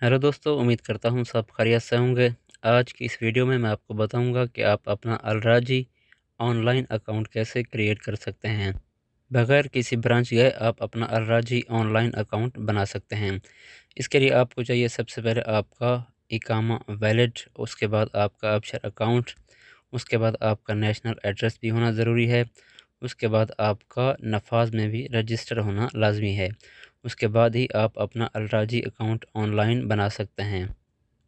Hello दोस्तों, उम्मीद करता हूँ सब खैरियत से होंगे। आज की इस वीडियो में मैं आपको बताऊंगा कि आप अपना अलराजी ऑनलाइन अकाउंट कैसे क्रिएट कर सकते हैं। बगैर किसी ब्रांच गए आप अपना अलराजी ऑनलाइन अकाउंट बना सकते हैं। इसके लिए आपको चाहिए सबसे पहले आपका इकामा वैलिड, उसके बाद आपका अक्षर अकाउंट, उसके बाद आपका नेशनल एड्रेस भी होना ज़रूरी है, उसके बाद आपका नफाज में भी रजिस्टर होना लाजमी है। उसके बाद ही आप अपना अलराजी अकाउंट ऑनलाइन बना सकते हैं।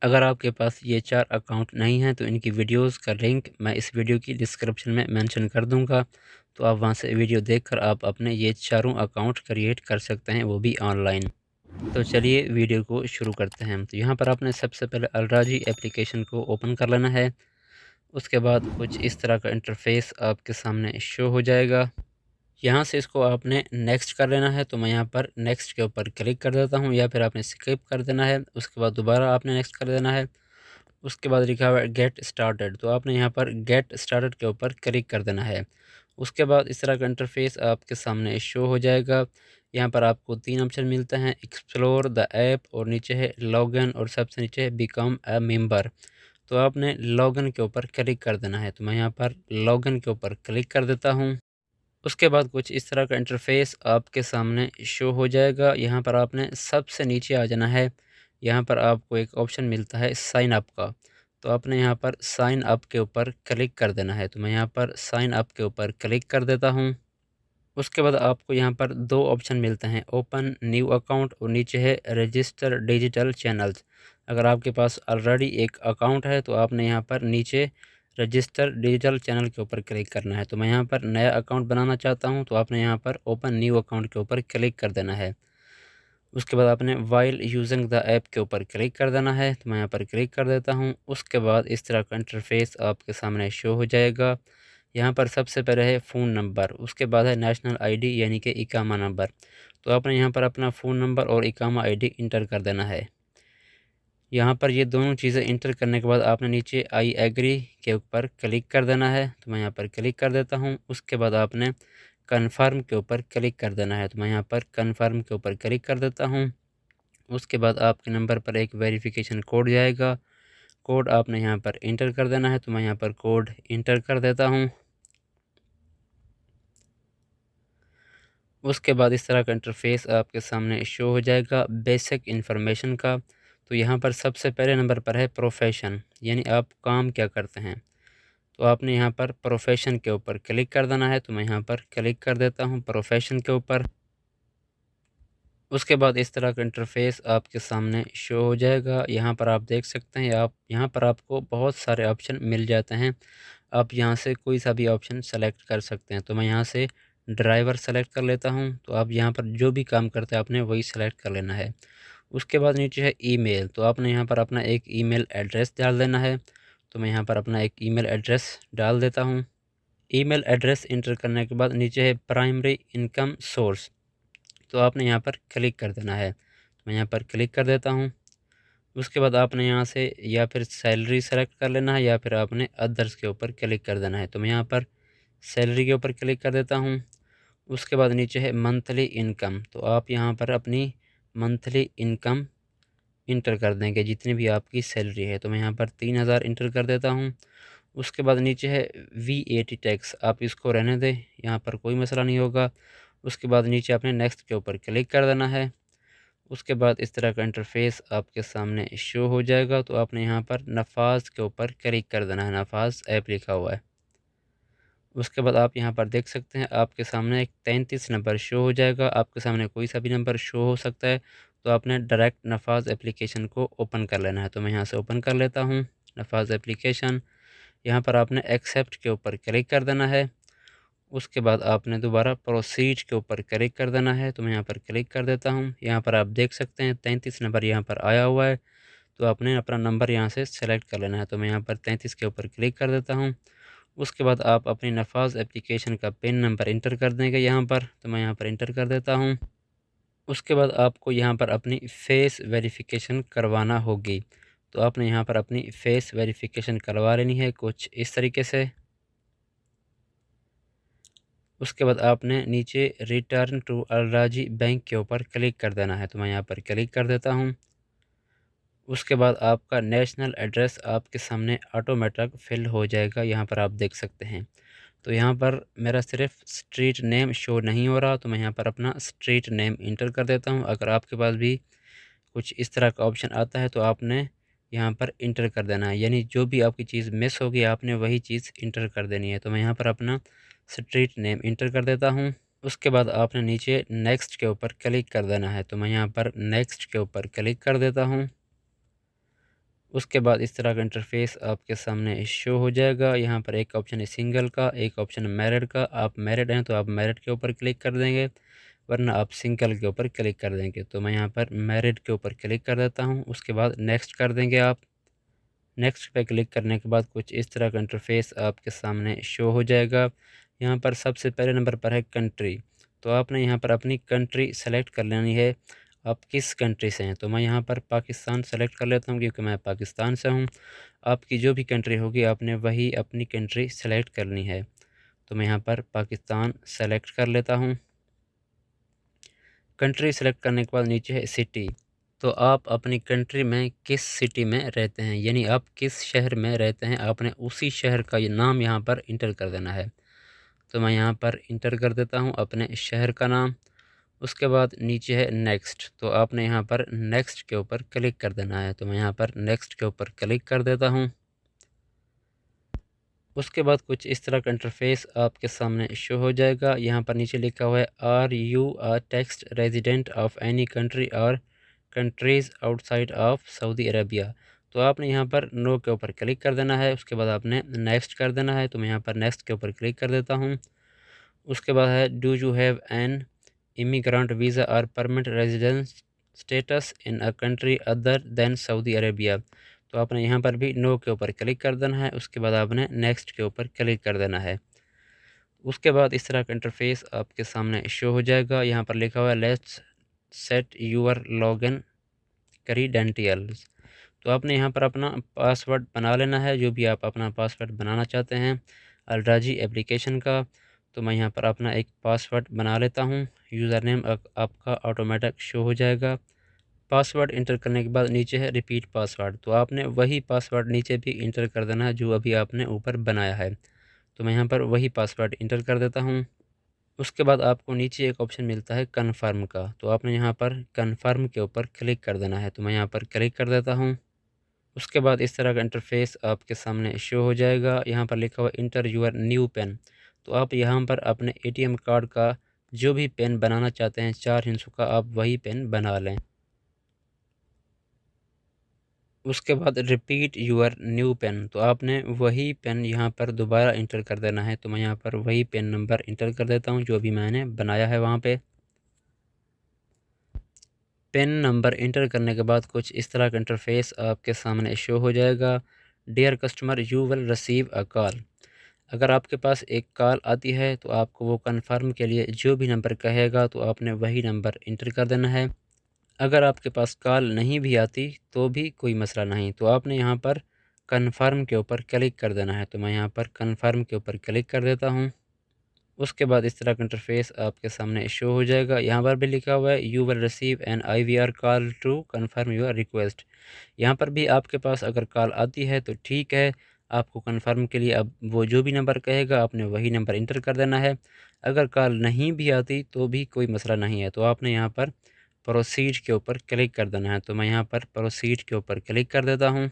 अगर आपके पास ये 4 अकाउंट नहीं हैं तो इनकी वीडियोस का लिंक मैं इस वीडियो की डिस्क्रिप्शन में मेंशन कर दूंगा, तो आप वहां से वीडियो देखकर आप अपने ये चारों अकाउंट क्रिएट कर सकते हैं, वो भी ऑनलाइन। तो चलिए वीडियो को शुरू करते हैं। तो यहाँ पर आपने सबसे पहले अलराजी एप्लीकेशन को ओपन कर लेना है। उसके बाद कुछ इस तरह का इंटरफेस आपके सामने शो हो जाएगा। यहाँ से इसको आपने नेक्स्ट कर लेना है, तो मैं यहाँ पर नेक्स्ट के ऊपर क्लिक कर देता हूँ, या फिर आपने स्किप कर देना है। उसके बाद दोबारा आपने नेक्स्ट कर देना है। उसके बाद लिखा हुआ है गेट स्टार्टेड, तो आपने यहाँ पर गेट स्टार्टेड के ऊपर क्लिक कर देना है। उसके बाद इस तरह का इंटरफेस आपके सामने शो हो जाएगा। यहाँ पर आपको 3 ऑप्शन मिलते हैं, एक्सप्लोर द ऐप, और नीचे है लॉगिन, और सबसे नीचे है बिकम अ मेंबर। तो आपने लॉगिन के ऊपर क्लिक कर देना है, तो मैं यहाँ पर लॉगिन के ऊपर क्लिक कर देता हूँ। उसके बाद कुछ इस तरह का इंटरफेस आपके सामने शो हो जाएगा। यहाँ पर आपने सबसे नीचे आ जाना है। यहाँ पर आपको एक ऑप्शन मिलता है साइन अप का, तो आपने यहाँ पर साइन अप के ऊपर क्लिक कर देना है, तो मैं यहाँ पर साइन अप के ऊपर क्लिक कर देता हूँ। उसके बाद आपको यहाँ पर 2 ऑप्शन मिलते हैं, ओपन न्यू अकाउंट, और नीचे है रजिस्टर डिजिटल चैनल्स। अगर आपके पास ऑलरेडी एक अकाउंट है तो आपने यहाँ पर नीचे रजिस्टर डिजिटल चैनल के ऊपर क्लिक करना है। तो मैं यहाँ पर नया अकाउंट बनाना चाहता हूँ, तो आपने यहाँ पर ओपन न्यू अकाउंट के ऊपर क्लिक कर देना है। उसके बाद आपने वाइल यूजिंग द ऐप के ऊपर क्लिक कर देना है, तो मैं यहाँ पर क्लिक कर देता हूँ। उसके बाद इस तरह का इंटरफेस आपके सामने शो हो जाएगा। यहाँ पर सबसे पहले है फ़ोन नंबर, उसके बाद है नेशनल आईडी यानी कि इकामा नंबर। तो आपने यहाँ पर अपना फ़ोन नंबर और इकामा आईडी इंटर कर देना है। यहाँ पर ये दोनों चीज़ें इंटर करने के बाद आपने नीचे आई एग्री के ऊपर क्लिक कर देना है, तो मैं यहाँ पर क्लिक कर देता हूँ। उसके बाद आपने कन्फर्म के ऊपर क्लिक कर देना है, तो मैं यहाँ पर कन्फर्म के ऊपर क्लिक कर देता हूँ। उसके बाद आपके नंबर पर एक वेरिफिकेशन कोड जाएगा, कोड आपने यहाँ पर इंटर कर देना है, तो मैं यहाँ पर कोड इंटर कर देता हूँ। उसके बाद इस तरह का इंटरफेस आपके सामने शो हो जाएगा बेसिक इन्फॉर्मेशन का। तो यहाँ पर सबसे पहले नंबर पर है प्रोफेशन, यानी आप काम क्या करते हैं। तो आपने यहाँ पर प्रोफेशन के ऊपर क्लिक कर देना है, तो मैं यहाँ पर क्लिक कर देता हूँ प्रोफेशन के ऊपर। उसके बाद इस तरह का इंटरफेस आपके सामने शो हो जाएगा। यहाँ पर आप देख सकते हैं, आप यहाँ पर आपको बहुत सारे ऑप्शन मिल जाते हैं। आप यहाँ से कोई सा भी ऑप्शन सेलेक्ट कर सकते हैं। तो मैं यहाँ से ड्राइवर सेलेक्ट कर लेता हूँ। तो आप यहाँ पर जो भी काम करते हैं आपने वही सेलेक्ट कर लेना है। उसके बाद नीचे है ईमेल, तो आपने यहाँ पर अपना एक ईमेल एड्रेस डाल देना है। तो मैं यहाँ पर अपना एक ईमेल एड्रेस डाल देता हूँ। ईमेल एड्रेस इंटर करने के बाद नीचे है प्राइमरी इनकम सोर्स, तो आपने यहाँ पर क्लिक कर देना है। तो मैं यहाँ पर क्लिक कर देता हूँ। उसके बाद आपने यहाँ से या फिर सैलरी सेलेक्ट कर लेना है, या फिर आपने अदर्स के ऊपर क्लिक कर देना है। तो मैं यहाँ पर सैलरी के ऊपर क्लिक कर देता हूँ। उसके बाद नीचे है मंथली इनकम, तो आप यहाँ पर अपनी मंथली इनकम इंटर कर देंगे जितनी भी आपकी सैलरी है। तो मैं यहाँ पर 3000 इंटर कर देता हूँ। उसके बाद नीचे है VAT टैक्स, आप इसको रहने दें, यहाँ पर कोई मसला नहीं होगा। उसके बाद नीचे आपने नेक्स्ट के ऊपर क्लिक कर देना है। उसके बाद इस तरह का इंटरफेस आपके सामने शो हो जाएगा। तो आपने यहाँ पर नफाज के ऊपर क्लिक कर देना है, नफाज ऐप लिखा हुआ है। उसके बाद आप यहाँ पर देख सकते हैं आपके सामने एक 33 नंबर शो हो जाएगा। आपके सामने कोई सा भी नंबर शो हो सकता है। तो आपने डायरेक्ट नफाज एप्लीकेशन को ओपन कर लेना है। तो मैं यहाँ से ओपन कर लेता हूँ नफाज एप्लीकेशन। यहाँ पर आपने एक्सेप्ट के ऊपर क्लिक कर देना है। उसके बाद आपने दोबारा प्रोसीड के ऊपर क्लिक कर देना है। तो मैं यहाँ पर क्लिक कर देता हूँ। यहाँ पर आप देख सकते हैं 33 नंबर यहाँ पर आया हुआ है। तो आपने अपना नंबर यहाँ से सेलेक्ट कर लेना है। तो मैं यहाँ पर 33 के ऊपर क्लिक कर देता हूँ। उसके बाद आप अपनी नफाज एप्लीकेशन का पिन नंबर इंटर कर देंगे यहाँ पर। तो मैं यहाँ पर इंटर कर देता हूँ। उसके बाद आपको यहाँ पर अपनी फेस वेरिफिकेशन करवाना होगी। तो आपने यहाँ पर अपनी फेस वेरिफिकेशन करवा लेनी है कुछ इस तरीके से। उसके बाद आपने नीचे रिटर्न टू अलराजी बैंक के ऊपर क्लिक कर देना है। तो मैं यहाँ पर क्लिक कर देता हूँ। उसके बाद आपका नेशनल एड्रेस आपके सामने ऑटोमेटिक फिल हो जाएगा, यहाँ पर आप देख सकते हैं। तो यहाँ पर मेरा सिर्फ स्ट्रीट नेम शो नहीं हो रहा, तो मैं यहाँ पर अपना स्ट्रीट नेम इंटर कर देता हूँ। अगर आपके पास भी कुछ इस तरह का ऑप्शन आता है तो आपने यहाँ पर इंटर कर देना है, यानी जो भी आपकी चीज़ मिस होगी आपने वही चीज़ इंटर कर देनी है। तो मैं यहाँ पर अपना स्ट्रीट नेम इंटर कर देता हूँ। उसके बाद आपने नीचे नेक्स्ट के ऊपर क्लिक कर देना है, तो मैं यहाँ पर नेक्स्ट के ऊपर क्लिक कर देता हूँ। उसके बाद इस तरह का इंटरफेस आपके सामने शो हो जाएगा। यहाँ पर एक ऑप्शन है सिंगल का, एक ऑप्शन है मैरिड का। आप मैरिड हैं तो आप मैरिड के ऊपर क्लिक कर देंगे, वरना आप सिंगल के ऊपर क्लिक कर देंगे। तो मैं यहाँ पर मैरिड के ऊपर क्लिक कर देता हूँ। उसके बाद नेक्स्ट कर देंगे आप। नेक्स्ट पे क्लिक करने के बाद कुछ इस तरह का इंटरफेस आपके सामने शो हो जाएगा। यहाँ पर सबसे पहले नंबर पर है कंट्री, तो आपने यहाँ पर अपनी कंट्री सेलेक्ट कर लेनी है, आप किस कंट्री से हैं। तो मैं यहाँ पर पाकिस्तान सेलेक्ट कर लेता हूँ, क्योंकि मैं पाकिस्तान से हूँ। आपकी जो भी कंट्री होगी आपने वही अपनी कंट्री सेलेक्ट करनी है। तो मैं यहाँ पर पाकिस्तान सेलेक्ट कर लेता हूँ। कंट्री सेलेक्ट करने के बाद नीचे है सिटी, तो आप अपनी कंट्री में किस सिटी में रहते हैं, यानी आप किस शहर में रहते हैं, आपने उसी शहर का ये नाम यहाँ पर इंटर कर देना है। तो मैं यहाँ पर इंटर कर देता हूँ अपने शहर का नाम। उसके बाद नीचे है नेक्स्ट, तो आपने यहाँ पर नेक्स्ट के ऊपर क्लिक कर देना है। तो मैं यहाँ पर नेक्स्ट के ऊपर क्लिक कर देता हूँ। उसके बाद कुछ इस तरह का इंटरफेस आपके सामने शो हो जाएगा। यहाँ पर नीचे लिखा हुआ है are you a text resident of any country or countries outside of Saudi Arabia. तो आपने यहाँ पर नो के ऊपर क्लिक कर देना है। उसके बाद आपने नेक्स्ट कर देना है। तो मैं यहाँ पर नेक्स्ट के ऊपर क्लिक कर देता हूँ। उसके बाद है do you have an immigrant visa और permanent residence status in a country other than Saudi Arabia. तो आपने यहाँ पर भी नो के ऊपर क्लिक कर देना है। उसके बाद आपने नेक्स्ट के ऊपर क्लिक कर देना है। उसके बाद इस तरह का इंटरफेस आपके सामने शो हो जाएगा। यहाँ पर लिखा हुआ है लेट्स सेट यूर लॉगिन क्रीडेंटियल्स। तो आपने यहाँ पर अपना पासवर्ड बना लेना है, जो भी आप अपना पासवर्ड बनाना चाहते हैं अलराजी एप्लीकेशन का। तो मैं यहाँ पर अपना एक पासवर्ड बना लेता हूँ। यूज़र नेम आपका ऑटोमेटिक शो हो जाएगा। पासवर्ड इंटर करने के बाद नीचे है रिपीट पासवर्ड, तो आपने वही पासवर्ड नीचे भी इंटर कर देना है जो अभी आपने ऊपर बनाया है। तो मैं यहाँ पर वही पासवर्ड इंटर कर देता हूँ। उसके बाद आपको नीचे एक ऑप्शन मिलता है कन्फर्म का, तो आपने यहाँ पर कन्फर्म के ऊपर क्लिक कर देना है। तो मैं यहाँ पर क्लिक कर देता हूँ। उसके बाद इस तरह का इंटरफेस आपके सामने शो हो जाएगा। यहाँ पर लिखा हुआ इंटर यूर न्यू पेन, तो आप यहाँ पर अपने एटीएम कार्ड का जो भी पेन बनाना चाहते हैं 4 हिस्सों का, आप वही पेन बना लें। उसके बाद रिपीट यूर न्यू पेन, तो आपने वही पेन यहाँ पर दोबारा इंटर कर देना है। तो मैं यहाँ पर वही पेन नंबर इंटर कर देता हूँ जो भी मैंने बनाया है वहाँ पे। पेन नंबर इंटर करने के बाद कुछ इस तरह का इंटरफेस आपके सामने शो हो जाएगा। Dear customer you will receive a call. अगर आपके पास एक कॉल आती है तो आपको वो कन्फर्म के लिए जो भी नंबर कहेगा तो आपने वही नंबर इंटर कर देना है। अगर आपके पास कॉल नहीं भी आती तो भी कोई मसला नहीं, तो आपने यहाँ पर कन्फर्म के ऊपर क्लिक कर देना है। तो मैं यहाँ पर कन्फर्म के ऊपर क्लिक कर देता हूँ। उसके बाद इस तरह का इंटरफेस आपके सामने शो हो जाएगा। यहाँ पर भी लिखा हुआ है you will receive an IVR call to confirm your request. यहाँ पर भी आपके पास अगर कॉल आती है तो ठीक है, आपको कन्फर्म के लिए अब वो जो भी नंबर कहेगा आपने वही नंबर इंटर कर देना है। अगर कॉल नहीं भी आती तो भी कोई मसला नहीं है, तो आपने यहाँ पर प्रोसीड के ऊपर क्लिक कर देना है। तो मैं यहाँ पर प्रोसीड के ऊपर क्लिक कर देता हूँ।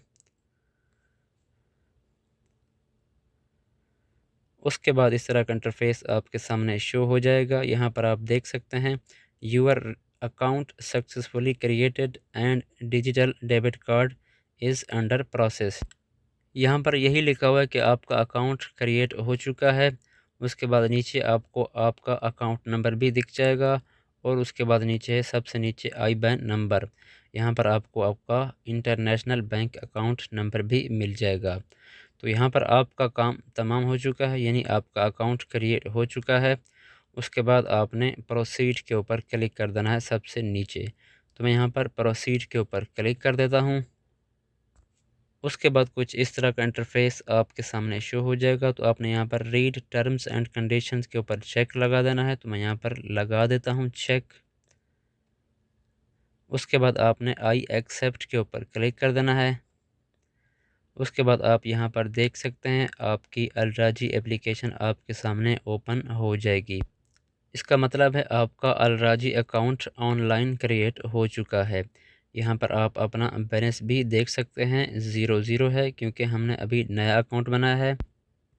उसके बाद इस तरह का इंटरफेस आपके सामने शो हो जाएगा। यहाँ पर आप देख सकते हैं your account successfully created and digital debit card is under process. यहाँ पर यही लिखा हुआ है कि आपका अकाउंट क्रिएट हो चुका है। उसके बाद नीचे आपको आपका अकाउंट नंबर भी दिख जाएगा, और उसके बाद नीचे है सबसे नीचे IBAN नंबर। यहाँ पर आपको आपका इंटरनेशनल बैंक अकाउंट नंबर भी मिल जाएगा। तो यहाँ पर आपका काम तमाम हो चुका है, यानी आपका अकाउंट क्रिएट हो चुका है। उसके बाद आपने प्रोसीड के ऊपर क्लिक कर देना है सबसे नीचे। तो मैं यहाँ पर प्रोसीड के ऊपर क्लिक कर देता हूँ। उसके बाद कुछ इस तरह का इंटरफेस आपके सामने शो हो जाएगा। तो आपने यहाँ पर रीड टर्म्स एंड कंडीशंस के ऊपर चेक लगा देना है। तो मैं यहाँ पर लगा देता हूँ चेक। उसके बाद आपने आई एक्सेप्ट के ऊपर क्लिक कर देना है। उसके बाद आप यहाँ पर देख सकते हैं आपकी अलराजी एप्लीकेशन आपके सामने ओपन हो जाएगी। इसका मतलब है आपका अलराजी अकाउंट ऑनलाइन क्रिएट हो चुका है। यहाँ पर आप अपना बैलेंस भी देख सकते हैं, 0 है क्योंकि हमने अभी नया अकाउंट बनाया है।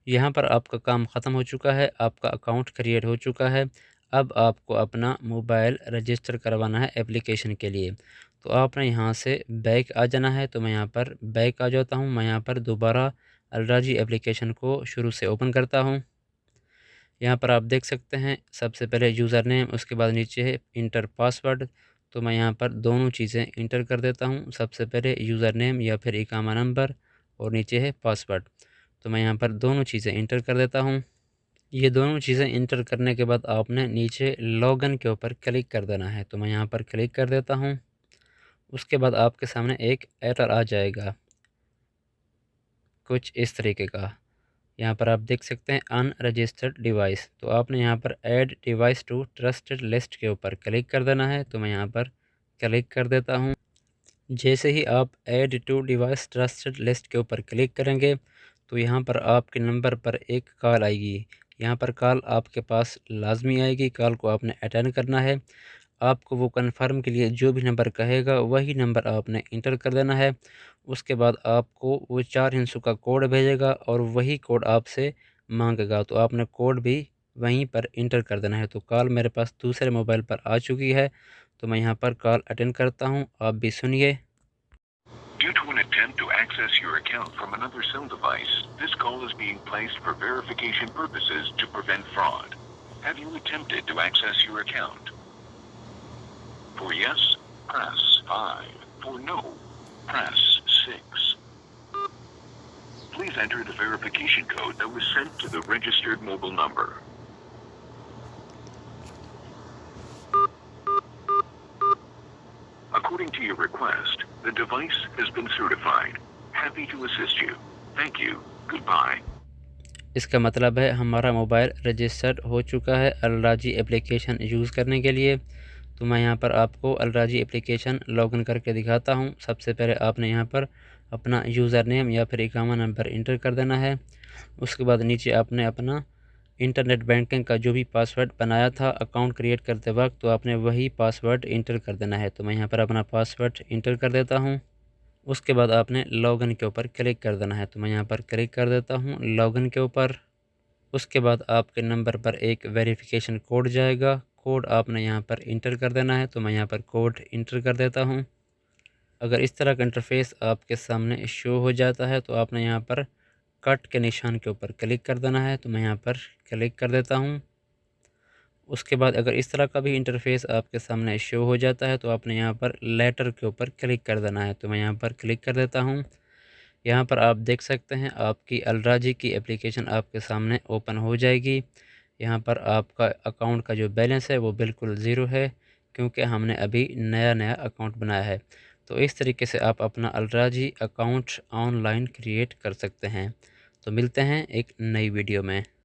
यहाँ पर आपका काम ख़त्म हो चुका है, आपका अकाउंट क्रिएट हो चुका है। अब आपको अपना मोबाइल रजिस्टर करवाना है एप्लीकेशन के लिए। तो आपने यहाँ से बैक आ जाना है। तो मैं यहाँ पर बैक आ जाता हूँ। मैं यहाँ पर दोबारा अलराजी एप्लीकेशन को शुरू से ओपन करता हूँ। यहाँ पर आप देख सकते हैं सबसे पहले यूज़र नेम, उसके बाद नीचे है इंटर पासवर्ड। तो मैं यहाँ पर दोनों चीज़ें इंटर कर देता हूँ। सबसे पहले यूज़र नेम या फिर इकामा नंबर और नीचे है पासवर्ड। तो मैं यहाँ पर दोनों चीज़ें इंटर कर देता हूँ। ये दोनों चीज़ें इंटर करने के बाद आपने नीचे लॉगिन के ऊपर क्लिक कर देना है। तो मैं यहाँ पर क्लिक कर देता हूँ। उसके बाद आपके सामने एक एरर आ जाएगा कुछ इस तरीके का। यहाँ पर आप देख सकते हैं अनरजिस्टर्ड डिवाइस। तो आपने यहाँ पर add device to trusted list के ऊपर क्लिक कर देना है। तो मैं यहाँ पर क्लिक कर देता हूँ। जैसे ही आप add to device trusted list के ऊपर क्लिक करेंगे तो यहाँ पर आपके नंबर पर एक कॉल आएगी। यहाँ पर कॉल आपके पास लाजमी आएगी, कॉल को आपने अटेंड करना है। आपको वो कन्फर्म के लिए जो भी नंबर कहेगा वही नंबर आपने इंटर कर देना है। उसके बाद आपको वो 4 हिस्सों का कोड भेजेगा और वही कोड आपसे मांगेगा। तो आपने कोड भी वहीं पर इंटर कर देना है। तो कॉल मेरे पास दूसरे मोबाइल पर आ चुकी है। तो मैं यहाँ पर कॉल अटेंड करता हूँ, आप भी सुनिए। Due to an attempt to access your account from another cell device, this call is being placed for verification purposes to prevent fraud. Have you attempted to access your account? For yes, press 5. For no, press 6. Please enter the verification code that was sent to the registered mobile number. According to your request, the device has been certified. Happy to assist you. Thank you. Goodbye. इसका मतलब है हमारा mobile registered हो चुका है अलराजी application use करने के लिए। तो मैं यहाँ पर आपको अलराजी एप्लीकेशन लॉगिन करके दिखाता हूँ। सबसे पहले आपने यहाँ पर अपना यूज़र नेम या फिर इकामा नंबर इंटर कर देना है। उसके बाद नीचे आपने अपना इंटरनेट बैंकिंग का जो भी पासवर्ड बनाया था अकाउंट क्रिएट करते वक्त, तो आपने वही पासवर्ड इंटर कर देना है। तो मैं यहाँ पर अपना पासवर्ड इंटर कर देता हूँ। उसके बाद आपने लॉगिन के ऊपर क्लिक कर देना है। तो मैं यहाँ पर क्लिक कर देता हूँ लॉगिन के ऊपर। उसके बाद आपके नंबर पर एक वेरिफिकेशन कोड जाएगा, कोड आपने यहाँ पर इंटर कर देना है। तो मैं यहाँ पर कोड इंटर कर देता हूँ। अगर इस तरह का इंटरफेस आपके सामने शो हो जाता है तो आपने यहाँ पर कट के निशान के ऊपर क्लिक कर देना है। तो मैं यहाँ पर क्लिक कर देता हूँ। उसके बाद अगर इस तरह का भी इंटरफेस आपके सामने शो हो जाता है तो आपने यहाँ पर लेटर के ऊपर क्लिक कर देना है। तो मैं यहाँ पर क्लिक कर देता हूँ। यहाँ पर आप देख सकते हैं आपकी अलराजी की एप्लीकेशन आपके सामने ओपन हो जाएगी। यहाँ पर आपका अकाउंट का जो बैलेंस है वो बिल्कुल ज़ीरो है क्योंकि हमने अभी नया अकाउंट बनाया है। तो इस तरीके से आप अपना अलराजी अकाउंट ऑनलाइन क्रिएट कर सकते हैं। तो मिलते हैं एक नई वीडियो में।